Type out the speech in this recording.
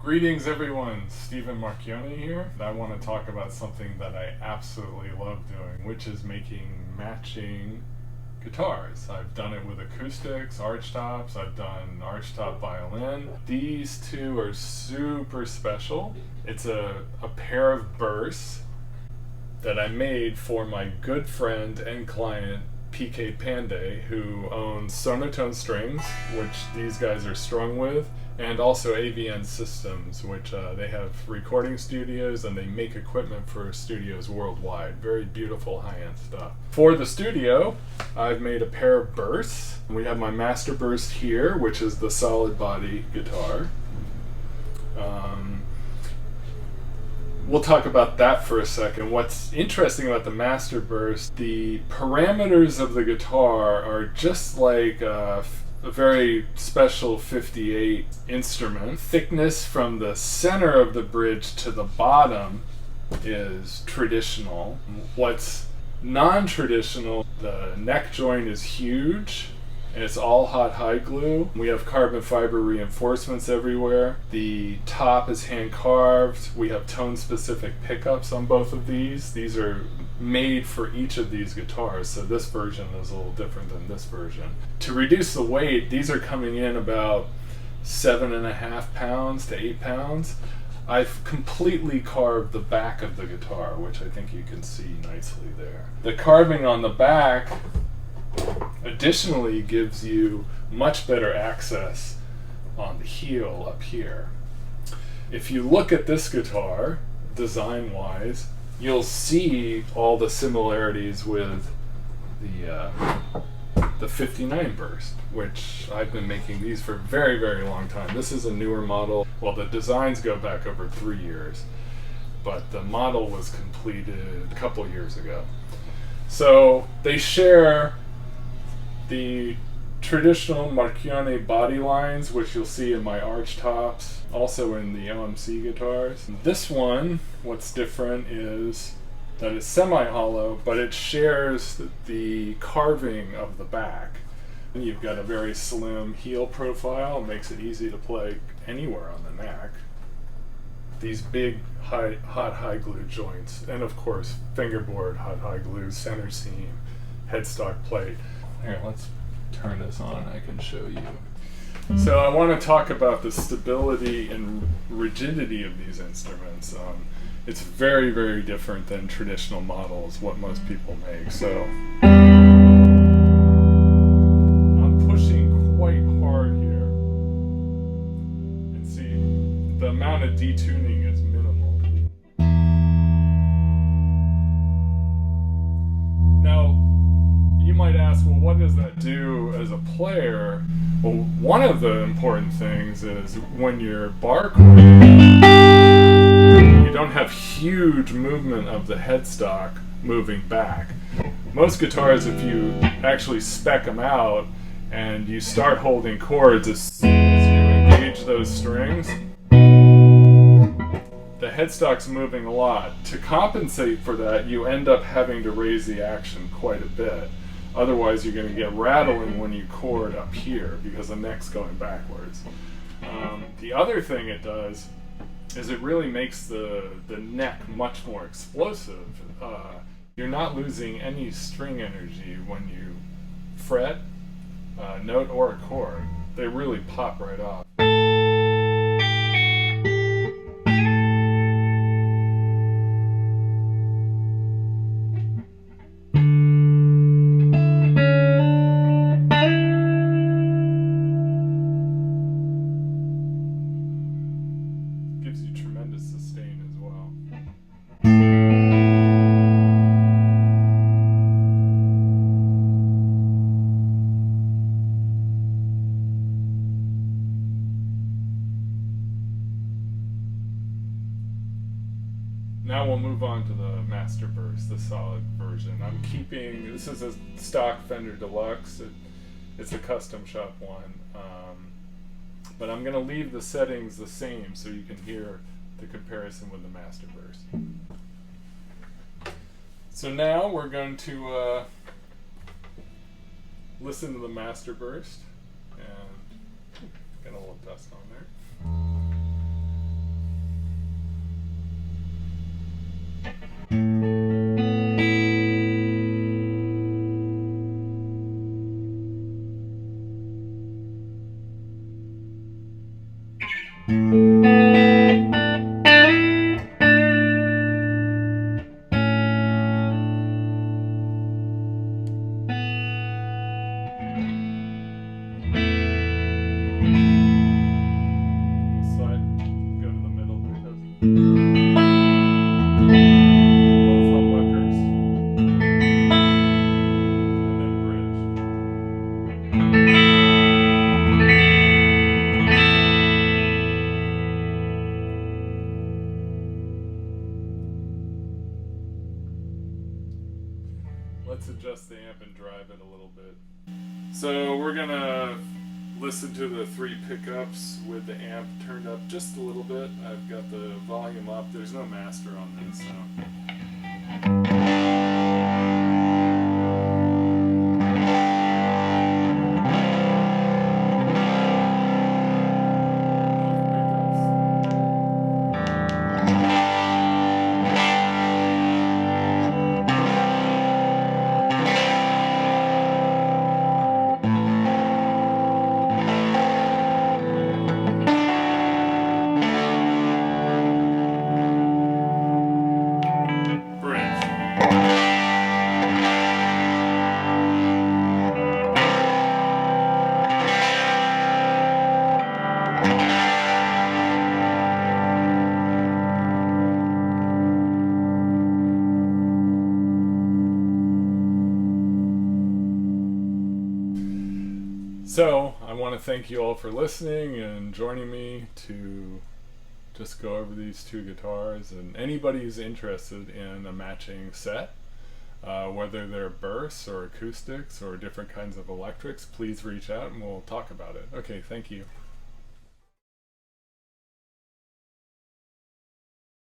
Greetings everyone, Stephen Marchione here. I want to talk about something that I absolutely love doing, which is making matching guitars. I've done it with acoustics, archtops, I've done archtop violin. These two are super special. It's a pair of bursts that I made for my good friend and client PK Pandey, who owns Sonotone Strings, which these guys are strung with, and also AVN Systems, which they have recording studios and they make equipment for studios worldwide. Very beautiful high-end stuff. For the studio, I've made a pair of bursts. We have my master burst here, which is the solid body guitar. We'll talk about that for a second. What's interesting about the master burst, the parameters of the guitar are just like a very special 58 instrument. Thickness from the center of the bridge to the bottom is traditional. What's non-traditional, the neck joint is huge. And it's all hot high glue. We have carbon fiber reinforcements everywhere. The top is hand carved. We have tone specific pickups on both of these. These are made for each of these guitars, so this version is a little different than this version. To reduce the weight, these are coming in about 7.5 pounds to 8 pounds. I've completely carved the back of the guitar, which I think you can see nicely there. The carving on the back additionally gives you much better access on the heel up here. If you look at this guitar, design-wise, you'll see all the similarities with the 59 burst, which I've been making these for a very, very long time. This is a newer model. Well, the designs go back over 3 years, but the model was completed a couple years ago. So they share the traditional Marchione body lines, which you'll see in my arch tops, also in the OMC guitars. This one, what's different is that it's semi-hollow, but it shares the carving of the back. And you've got a very slim heel profile, makes it easy to play anywhere on the neck. These big hot high glue joints, and of course fingerboard hot high glue, center seam, headstock plate. Here, let's turn this on and I can show you. So I want to talk about the stability and rigidity of these instruments. It's very, very different than traditional models, what most people make. So I'm pushing quite hard here. And see, the amount of detuning is minimal. Now, you might ask, well, what does that do as a player? Well, one of the important things is when you're bar chording, you don't have huge movement of the headstock moving back. Most guitars, if you actually spec them out and you start holding chords, as soon as you engage those strings, the headstock's moving a lot. To compensate for that, you end up having to raise the action quite a bit. Otherwise, you're going to get rattling when you chord up here because the neck's going backwards. The other thing it does is it really makes the neck much more explosive. You're not losing any string energy when you fret, note, or a chord. They really pop right off. Gives you tremendous sustain as well. Now we'll move on to the Master Burst, the solid version. I'm keeping, this is a stock Fender Deluxe. It's a custom shop one. But I'm going to leave the settings the same so you can hear the comparison with the Master Burst. So now we're going to listen to the Master Burst, and get a little dust on there. Go to the middle because both humbuckers and then bridge. Let's adjust the amp and drive it a little bit. So we're gonna listen to the 3 pickups with the amp turned up just a little bit. I've got the volume up. There's no master on this, so. So, I want to thank you all for listening and joining me to just go over these 2 guitars. And anybody who's interested in a matching set, whether they're bursts or acoustics or different kinds of electrics, please reach out and we'll talk about it. Okay, thank you.